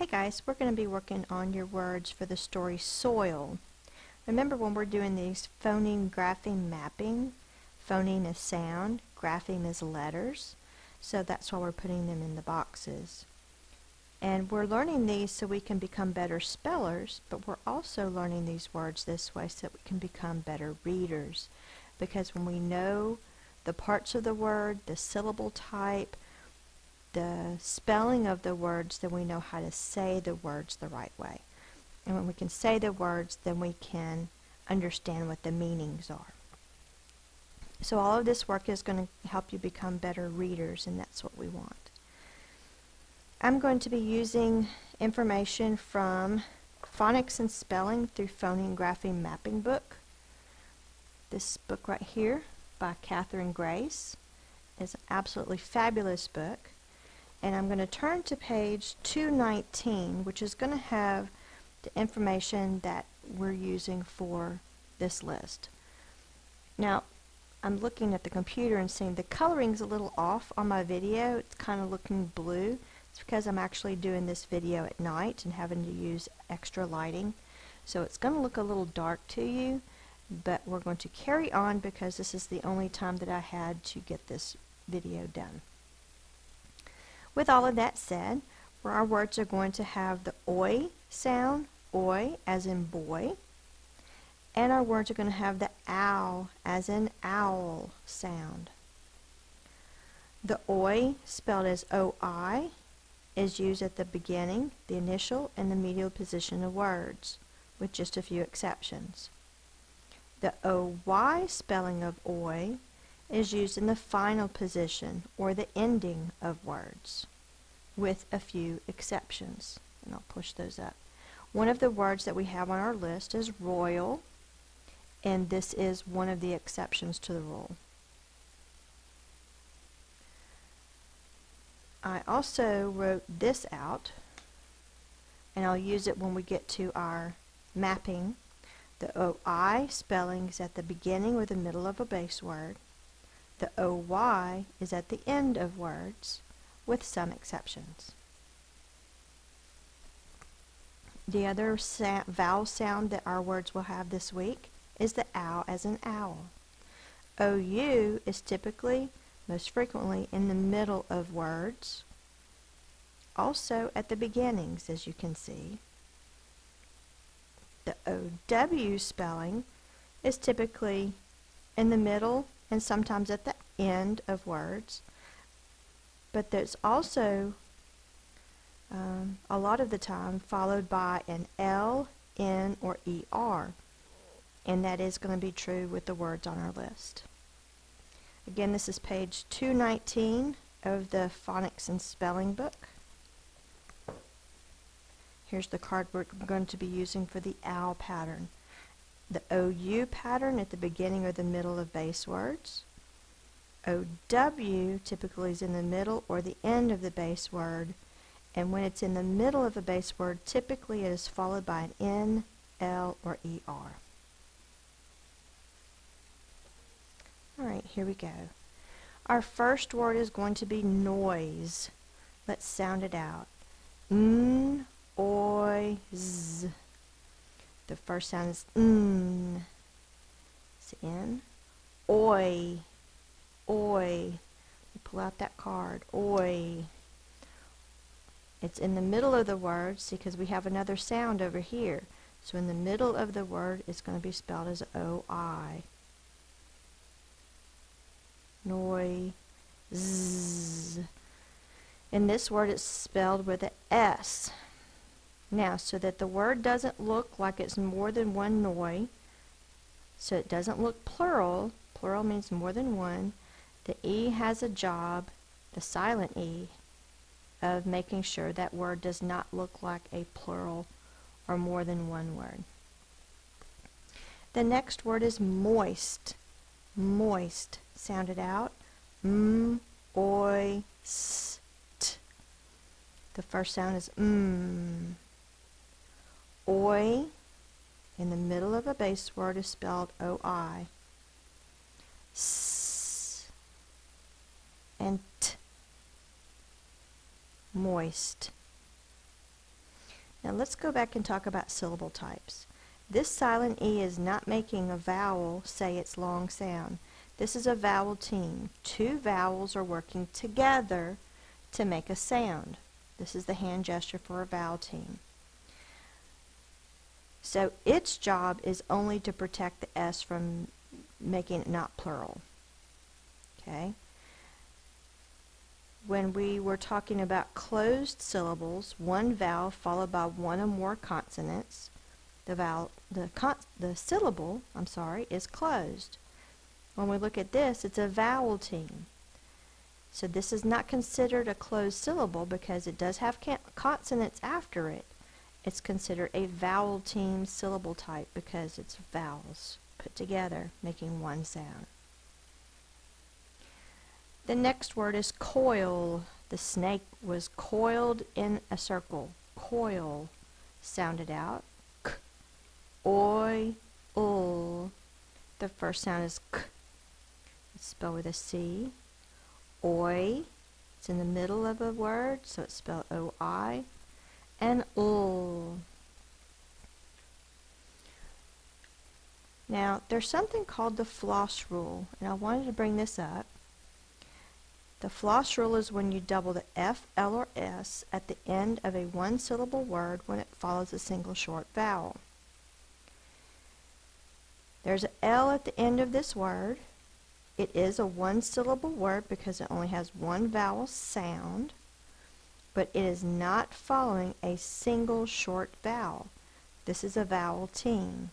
Hey guys, we're going to be working on your words for the story Soil. Remember when we're doing these phoneme grapheme mapping, phoneme is sound, grapheme is letters, so that's why we're putting them in the boxes. And we're learning these so we can become better spellers, but we're also learning these words this way so that we can become better readers. Because when we know the parts of the word, the syllable type, the spelling of the words, then we know how to say the words the right way. And when we can say the words, then we can understand what the meanings are. So all of this work is going to help you become better readers, and that's what we want. I'm going to be using information from Phonics and Spelling through Phoneme Grapheme Mapping book. This book right here by Catherine Grace is an absolutely fabulous book. And I'm going to turn to page 219, which is going to have the information that we're using for this list. Now, I'm looking at the computer and seeing the coloring's a little off on my video. It's kind of looking blue. It's because I'm actually doing this video at night and having to use extra lighting. So it's going to look a little dark to you, but we're going to carry on because this is the only time that I had to get this video done. With all of that said, where our words are going to have the oi sound, oi as in boy, and our words are going to have the ow as in owl sound. The oi, spelled as oi, is used at the beginning, the initial, and the medial position of words, with just a few exceptions. The oy spelling of oi is used in the final position or the ending of words, with a few exceptions. And I'll push those up. One of the words that we have on our list is royal, and this is one of the exceptions to the rule. I also wrote this out, and I'll use it when we get to our mapping. The oi spelling is at the beginning or the middle of a base word. The oy is at the end of words, with some exceptions. The other vowel sound that our words will have this week is the ow as in owl. OU is typically, most frequently, in the middle of words, also at the beginnings, as you can see. The OW spelling is typically in the middle and sometimes at the end of words, but there's also a lot of the time followed by an L, N, or ER, and that is going to be true with the words on our list. Again, this is page 219 of the Phonics and Spelling book. Here's the card we're going to be using for the owl pattern. The OU pattern at the beginning or the middle of base words. OW typically is in the middle or the end of the base word, and when it's in the middle of a base word, typically it is followed by an N, L, or ER. Alright, here we go. Our first word is going to be noise. Let's sound it out. N, oi, z. The first sound is N. It's N. Oi. Oi. Pull out that card. Oi. It's in the middle of the word, see, because we have another sound over here. So in the middle of the word, it's going to be spelled as O-I. Noi. Z. In this word, it's spelled with an S. Now, so that the word doesn't look like it's more than one noi, so it doesn't look plural, plural means more than one, the E has a job, the silent E, of making sure that word does not look like a plural or more than one word. The next word is moist. Moist. Sound it out. M, oi, s, t. The first sound is m. Oi, in the middle of a base word, is spelled O-I. S and t. Moist. Now let's go back and talk about syllable types. This silent E is not making a vowel say its long sound. This is a vowel team. Two vowels are working together to make a sound. This is the hand gesture for a vowel team. So its job is only to protect the S from making it not plural. Okay? When we were talking about closed syllables, one vowel followed by one or more consonants, the syllable, is closed. When we look at this, it's a vowel team. So this is not considered a closed syllable because it does have consonants after it. It's considered a vowel team syllable type because it's vowels put together making one sound. The next word is coil. The snake was coiled in a circle. Coil. Sounded out. K, oi, ul. The first sound is k. It's spelled with a C. Oi. It's in the middle of a word, so it's spelled O-I. And ul. Now, there's something called the Floss Rule, and I wanted to bring this up. The Floss Rule is when you double the F, L, or S at the end of a one-syllable word when it follows a single short vowel. There's an L at the end of this word. It is a one-syllable word because it only has one vowel sound, but it is not following a single short vowel. This is a vowel team.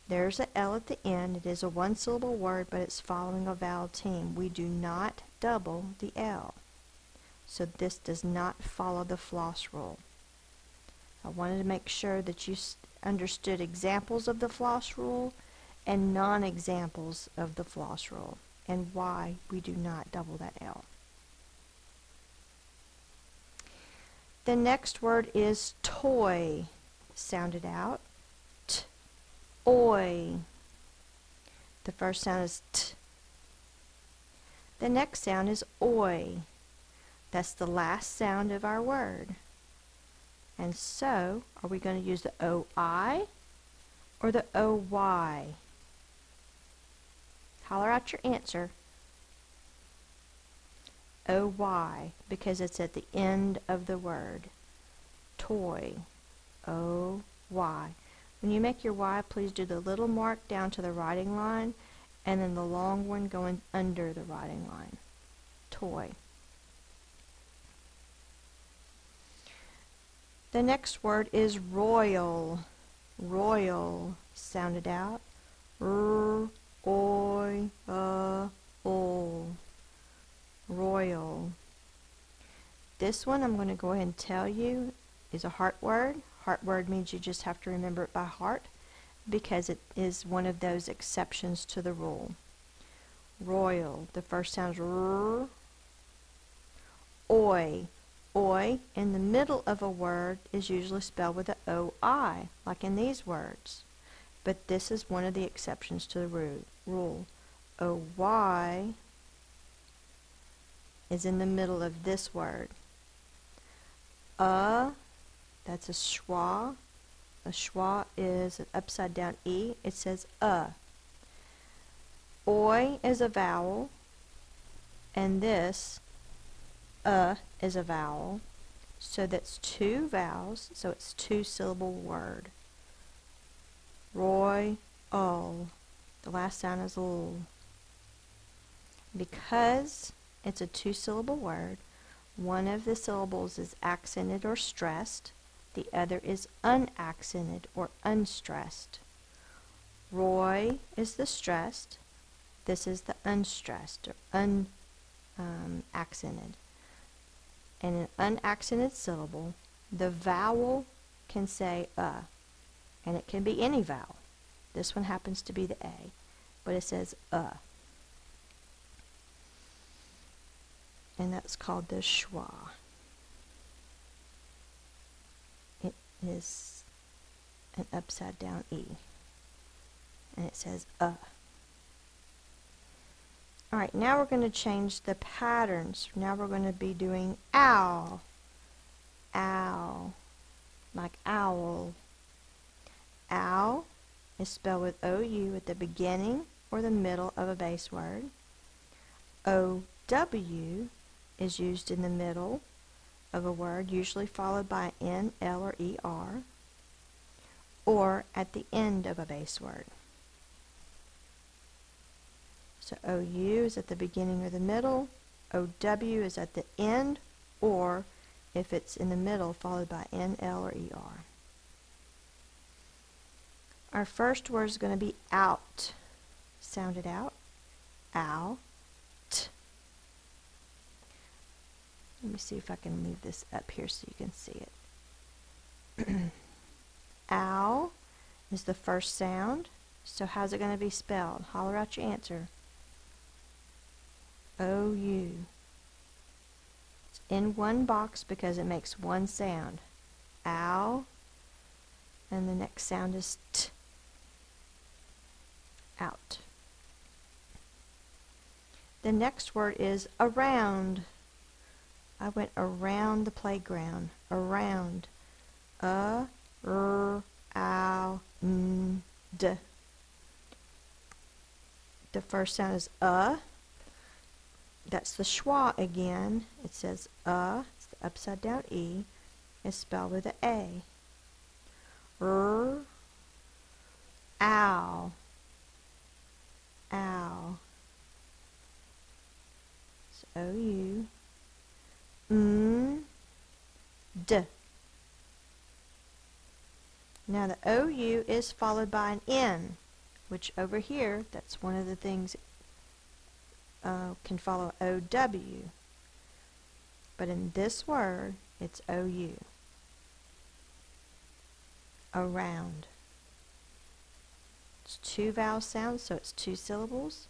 There's an L at the end. It is a one-syllable word, but it's following a vowel team. We do not double the L. So this does not follow the Floss Rule. I wanted to make sure that you understood examples of the Floss Rule and non-examples of the Floss Rule and why we do not double that L. The next word is toy. Sounded out. Oi. The first sound is T. The next sound is oi. That's the last sound of our word. And so, are we going to use the O-I or the O-Y? Holler out your answer. O-Y, because it's at the end of the word. Toy. O-Y. When you make your Y, please do the little mark down to the writing line and then the long one going under the writing line. Toy. The next word is royal. Royal. Sounded out. R, oi, ul. Royal. This one I'm going to go ahead and tell you is a heart word. Heart word means you just have to remember it by heart because it is one of those exceptions to the rule. Royal. The first sound is R. Oi. Oi in the middle of a word is usually spelled with an O-I, like in these words. But this is one of the exceptions to the rule. O-Y is in the middle of this word. That's a schwa. A schwa is an upside down E. It says Oi is a vowel, and this is a vowel. So that's two vowels, so it's two-syllable word. Roy, ul. The last sound is ul. Because it's a two-syllable word, one of the syllables is accented or stressed. The other is unaccented or unstressed. Roy is the stressed. This is the unstressed or unaccented. In an unaccented syllable, the vowel can say and it can be any vowel. This one happens to be the A, but it says and that's called the schwa. It is an upside down E, and it says Alright, now we're going to change the patterns. Now we're going to be doing ow, ow. like owl. Owl is spelled with OU at the beginning or the middle of a base word. OW is used in the middle of a word, usually followed by N, L, or ER, or at the end of a base word. So OU is at the beginning or the middle, OW is at the end, or if it's in the middle, followed by N, L, or ER. Our first word is going to be out. Sound it out. Out. Let me see if I can leave this up here so you can see it. Ow is the first sound. So how's it going to be spelled? Holler out your answer. O-U. It's in one box because it makes one sound. Ow. And the next sound is T. Out. The next word is around. I went around the playground. Around. Ow, D. The first sound is That's the schwa again. It says it's the upside down E. It's spelled with an A. Ow. Ow. It's O-U. D. Now the O-U is followed by an N, which over here, that's one of the things can follow O-W. But in this word, it's O-U. Around. It's two vowel sounds, so it's two syllables.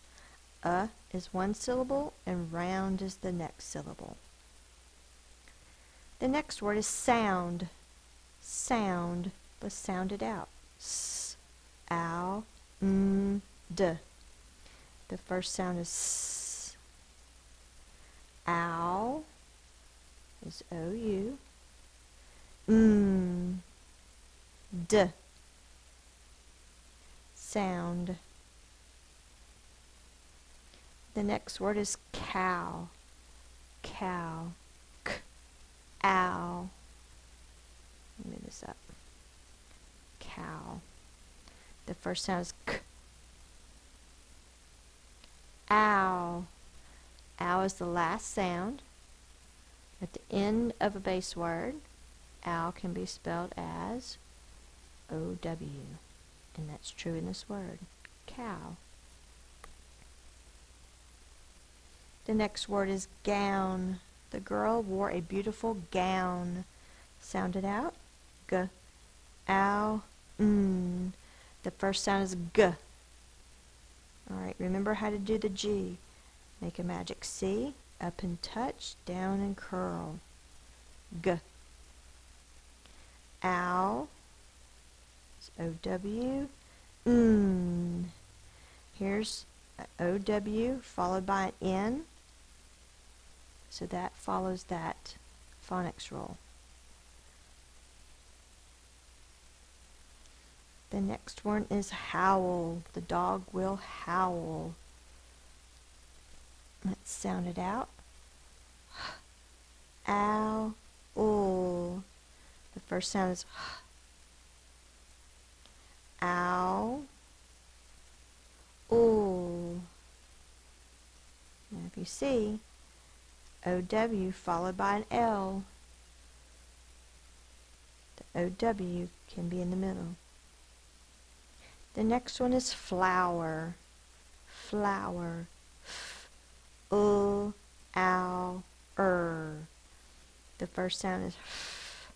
Is one syllable, and round is the next syllable. The next word is sound. Sound. Let's sound it out. S, ow, d. The first sound is S. Ow is O-U. D. Sound. The next word is cow. Cow. K. Ow. Let me move this up. Cow. The first sound is K. Ow. Ow is the last sound. At the end of a base word, ow can be spelled as O-W. And that's true in this word. Cow. The next word is gown. The girl wore a beautiful gown. Sound it out. G. Ow. The first sound is G. Alright, remember how to do the G. Make a magic C. Up and touch. Down and curl. G. Ow. It's O-W. Here's O-W followed by an N. So that follows that phonics rule. The next one is howl. The dog will howl. Let's sound it out. Ow, ul. The first sound is ow, ul. Now if you see, O-W followed by an L. The O-W can be in the middle. The next one is flower. Flower. F-ul, ow, The first sound is f.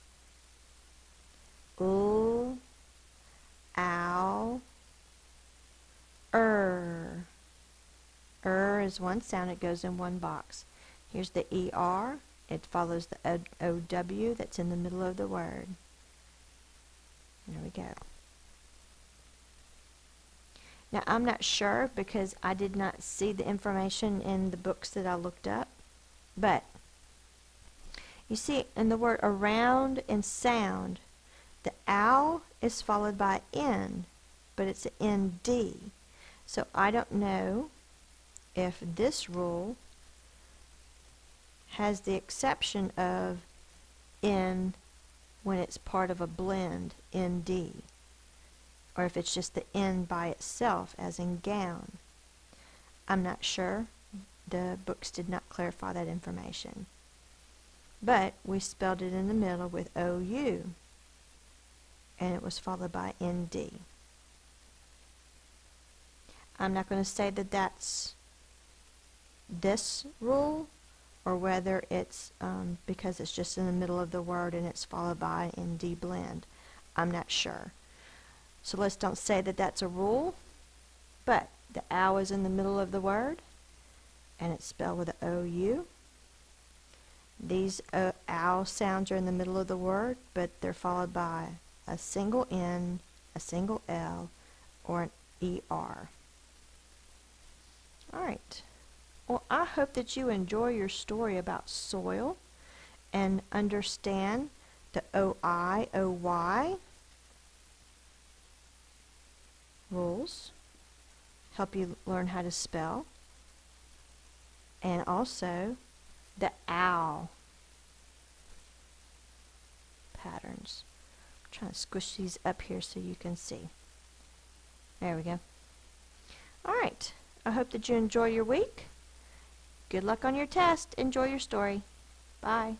Ul, ow, is one sound. It goes in one box. Here's the ER. It follows the OW that's in the middle of the word. There we go. Now, I'm not sure because I did not see the information in the books that I looked up, but you see in the word around and sound, The owl is followed by N, but it's an ND. So I don't know if this rule has the exception of N when it's part of a blend, ND, or if it's just the N by itself, as in gown. I'm not sure. The books did not clarify that information. But we spelled it in the middle with OU, and it was followed by ND. I'm not going to say that that's this rule, or whether it's because it's just in the middle of the word and it's followed by an ND blend. I'm not sure. So let's don't say that that's a rule, but the ow is in the middle of the word, and it's spelled with an OU. These ow sounds are in the middle of the word, but they're followed by a single N, a single L, or an ER. Alright. Well, I hope that you enjoy your story about soil and understand the OI, OY rules, help you learn how to spell, and also the owl patterns. I'm trying to squish these up here so you can see. There we go. Alright, I hope that you enjoy your week. Good luck on your test. Enjoy your story. Bye.